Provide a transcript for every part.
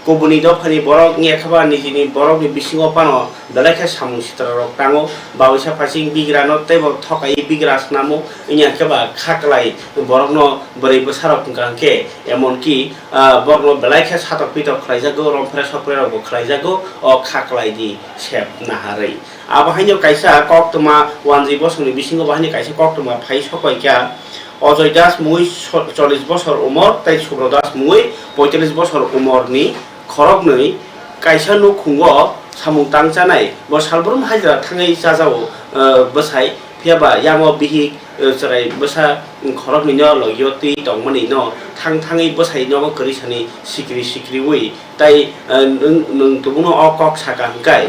kubuni do phani borok nge khaba nijini borok ni bisingo pano dalakha samung sitra rok tango bawisa phasing bigra no tebo thokai bigra snamo inya khaba khaklai borok no bari bosarok kangke emon ki borok no dalakha satok pitok khlaijago romphra sokre rok khlaijago o khaklai di sep naharei abahaino kaisa koktoma 1 bosoni bisingo bahani kaisa koktoma phai sokoi kya Ajay Das মুই 40 বছর উমর তাই সুব্র দাস মুই 45 বছর উমরনি খরক নই কাইসা no খুঙ্গ সামুং তাংজানাই ব সালবরম হাজিরা थाङै जाजाव बसाय फियाबा यामो बिहि सराय बसा खरक निनो लगियति तंगमनि न थाङै बसाय न करिसानि सिक्रि वे ताई नों तुबुनो अकक साका हंकाय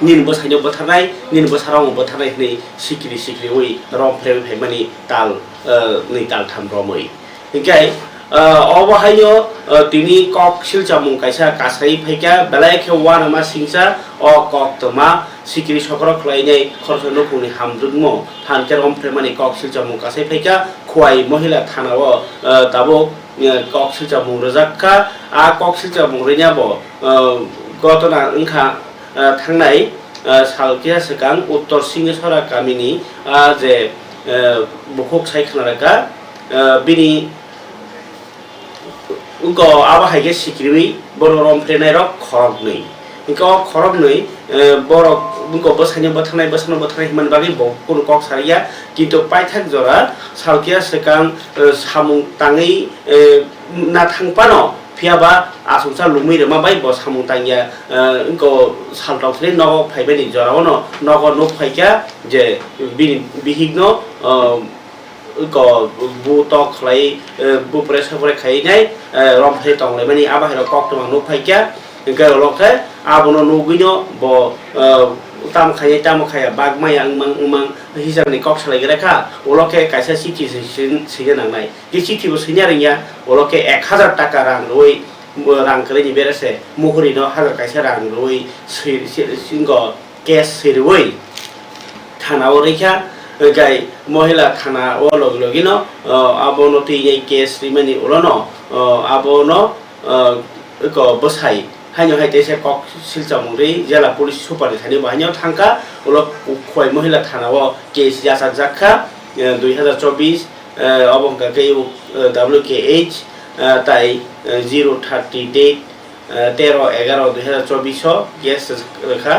nin bosayno botarnai nin bosarong botarnai ni sikri wi rom play phemani tal ni tal tham romoi hikai obahayo tini kok siljamung kaisa kasai phaika belai khewa nama singsa o kok toma sikri sokrok lainai khorsono kuni hamdrugmo thanke rom phemani kok siljamung kasai phaika khwai mohila thanao tabo kok siljamung rojakka a kok siljamung renyabo gotona ingkha थांनाय सालकिया सिगां उत्तर सिंगेश्वरा गामिनि जे बुखक सायखनारका बिनि उनको आबाहायगे सिक्रिवि बररम फ्रेनाय रक खरगनै eco खरगनै बर उनको बसायनो बथानाय हिमान बागै बकुन कक सारिया किन्तु पाइथाक जरा सालकिया सिगां सामुं ताङै ना थांपानो फियाबा आसुसा लुमै रमा बाय ब सामुं तांगिया इनको सालटावसले नग फाइबानि जरावनो नग नो फाइका जे बिहिगनो इको बु तखलाई बु प्रेसफरे खाइनाय रमफे तंगले मानि आबाहेर कक्तमा नो फाइका इको लखे आबनो नगुइनो ब tam khaya bagmaya angmang hisabni kok salaigreka oloke kaisa city sigen nangnai ki city bo sinyaringya oloke 1000 টাকা rang roi rang kre ni berese muhuri no 1000 kaisa rang roi singo cash sirwoi thana orekha gai mohila thana ologino abono tiyei cash rimani olono abono ko bosai हाइनो हाइतेसे कक सिलचामुरि जेला police सुपार थानि बाहायनो थांका उलक खय महिला थानाव case जासाक जाखा 2024 अबंका के WKH ताई 030 date 13/11/2024 case Rekha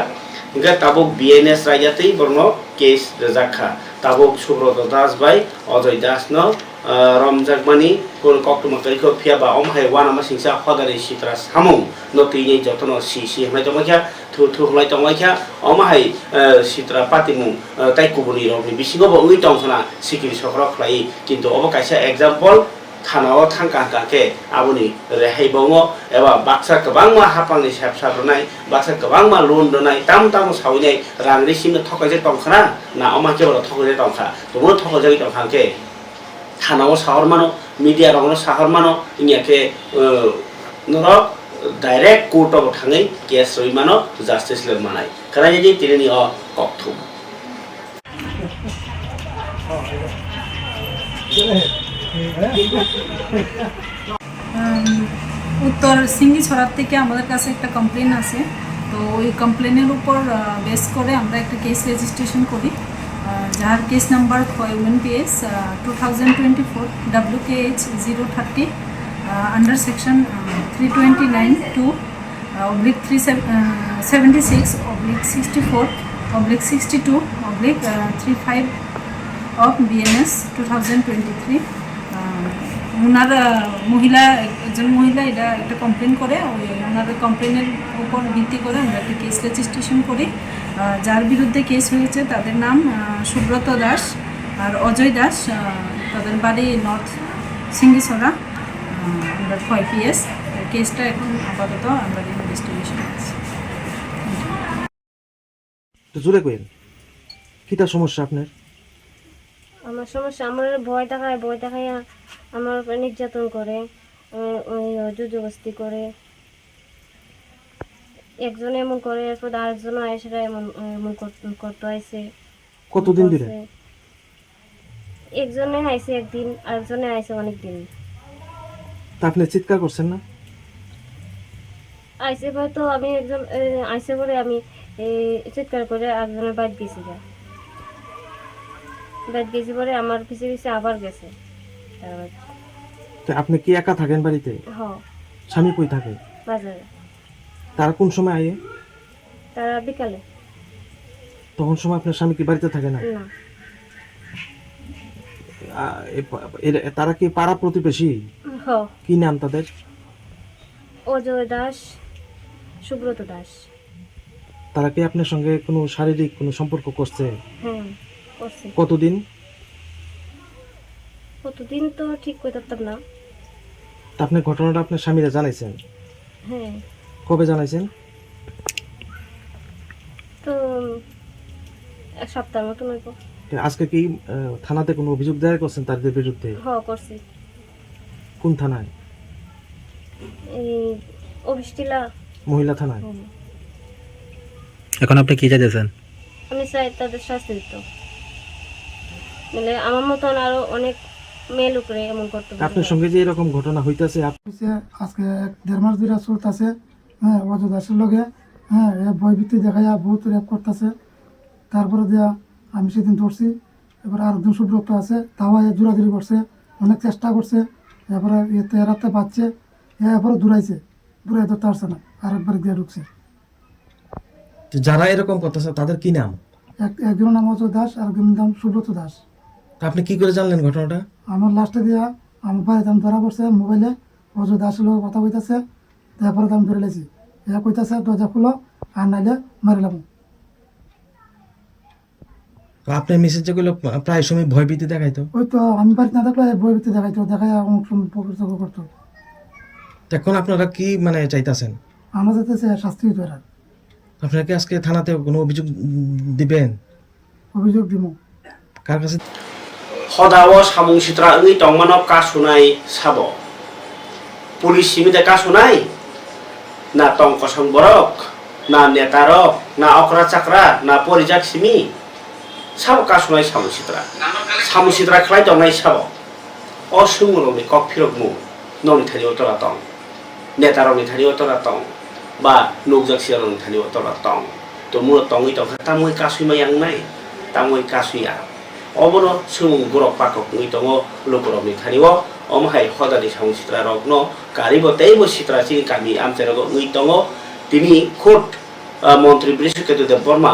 इनका ताबुक BNS रायजाति बरनो केस जाखा ताबुक सुब्रत दास बाय अजय दास न रमजाकमानि कोन कक्तमा करिखो फियाबा अमहाय वानामा सिंसा हदारि सित्रा सामुं नतिनि जतनो सि हमाय तमाख्या थु हमाय तमाख्या अमहाय सित्रा पातिमु ताइ कुबुनि रमनि बिसिङो बङै तंसना सिकिरि सखरा खलाई किन्तु अब कायसा एग्जाम्पल थानाव थांकाके आबुनि रेहाय बङो एबा बाक्सा गोबांमा हापांनि साबसाबनाय बाक्सा गोबांमा लोन दोनाय ताम सावनाय रांनि सिमनो थकायजे तंखना ना अमाके बरो थकायजे तंखा तुमो थकायजे तंखाके थानाव साहर मानो मीडिया रंगनो साहर मानो इनियाके नरो डाइरेक्ट कोर्ट अब थाङै केस रइ मानो जस्टिस ले मानाय खानाय जे तिरनि अ कक्थु उत्तर सिंगिछড়া থেকে আমাদের কাছে একটা কমপ্লেইন আছে তো ওই কমপ্লেইনের উপর বেস করে আমরা একটা কেস রেজিস্ট্রেশন করি যার case number UNPS 2024 WKH 030 under section 329/276/64/62/35 of BNS 2023 ওনার একজন মহিলা এটা একটা কমপ্লেন করে ওনার কমপ্লেনের উপর ভিত্তি করে আমরা একটা কেস রেজিস্ট্রেশন করি যার বিরুদ্ধে কেস হয়েছে তাদের নাম সুব্রত দাস আর অজয় দাস তাদের বাড়ি নর্থ সিঙ্গিছড়া আমরা 5PS কেসটা এখন আপাতত আমরা ইনভেস্টিগেশন করছি তো জোরে কইেন কিটা সমস্যা আপনার আমার সমস্যা আমার ভয় দেখায় আমার উপর নির্যাতন করে ওই জুজুবস্তি করে একজন এমন করে এরপর আরেকজন আয়েসরা এমন করতে আইছে কতদিন ধরে একজনে আইছে একদিন আরেকজনে আইছে অনেক দিন তা আপনি চিৎকার করছেন না আইসে হয়তো আমি একজন আইসে করে আমি চিৎকার করে একজনের বাইক গেছি বাইক গেছি পরে আমার পিছিয়ে পিছিয়ে আবার গেছে তার বাড়ি। তো আপনি কি একা থাকেন বাড়িতে? হ স্বামী কই থাকে? বাজারে। তারা কোন সময় আয়ে? তারা বিকালে। তখন সময় আপনার স্বামী কি বাড়িতে থাকে না? না তারা কি পাড়া প্রতিবেশী? হ কি নাম তাদের? অজয় দাস, সুব্রত দাস। তারা কি আপনার সঙ্গে কোনো শারীরিক কোনো সম্পর্ক করছে? হ্যাঁ করছে। কতদিন? কতদিন তো ঠিক করে থাকতাম না। তা আপনি ঘটনাটা আপনার স্বামীরা জানাইছেন? হ্যাঁ কবে জানাইছেন? তো এক সপ্তাহ মতো নইব। তো আজকে কি থানাতে কোনো অভিযোগ দায়ের করছেন তাদের বিরুদ্ধে? হ করছি। কোন থানায়? এই অভিষ্টিলা। মহিলা থানায়। এখন আপনি কি চাইতেছেন? আমি চাই তাদের শাস্তি দিত, মানে আমার মতন আরো অনেক মেয়ে লোকরে এমন করতে পারে। আপনার সঙ্গে যে এরকম ঘটনা হইতাছে হইছে আজকে 1.5 মাস ধরে চলতেছে। হ্যাঁ অজয় দাসের লগে হ্যাঁ বইভিত্তি দেখাইয়া বহুত রেপ করতেছে। তারপরে দিয়া আমি সেদিন ধরছি, এবার আরেকজন সুব্রত আছে, তাও জোরাজুরি করছে, অনেক চেষ্টা করছে, এরপরে এতে এরাতে পাচ্ছে, এরপরে দূরাইছে, দূরাই ধরতে পারছে না, আরেকবার গিয়ে ঢুকছে। যারা এরকম করতেছে তাদের কি নাম? একজনের নাম অজয় দাস, আরেকজনের নাম সুব্রত দাস। তা আপনি কি করে জানলেন ঘটনাটা? আমার লাস্টে দিয়া আমার বাড়িতে আমি ধরা পড়ছে মোবাইলে, অজয় দাসের লোক কথা কইতাছে, তারপরে আমি ধরে লেছি, কইতাছে দরজা খুলো আর নাইলে মারিলাম। তো আপনার মেসেজ যেগুলো প্রায় সময় ভয়ভীতি দেখাইতো, ওই তো আমি বাড়িতে না থাকলে বই ভিত্তি দেখাইতো, দেখাই অনেক সময় পকড় করতো। এখন আপনারা কি মানে চাইতাছেন? আমরা যাতে শাস্তি হইতো, এরা আপনারা কি আজকে থানাতে কোনো অভিযোগ দিবেন? অভিযোগ দিব। কার কাছে? হদাও সামুং সিত্রা ওই টংমানব কাশুনাই সাব পুলিশ সিমিতে কাশুনাই না টং কসং বরক না নেতারক না অকরা চাকরা না পরিজাক সিমি সাব কাশুনাই সামুং সিত্রা খাই টংনাই সাব অসুমরনি কফিরক মু ননি থানি অতরা টং নেতারনি থানি অতরা টং বা নকজাক সিয়ারনি থানি অতরা টং তো মু টংই টং তামুই কাশুই yang nai তামুই কাশুইয়া অবনো সুমুং বরক পাকক নই দङ লোকরকনি থানিও অমহাই হদানি সামুং সিত্রা রকনো গারিব তেইবো সিত্রা চিনি গামি আমচেরগ নই দङ তিনি খোদ মন্ত্রী বৃহস্পতিদেব বর্মা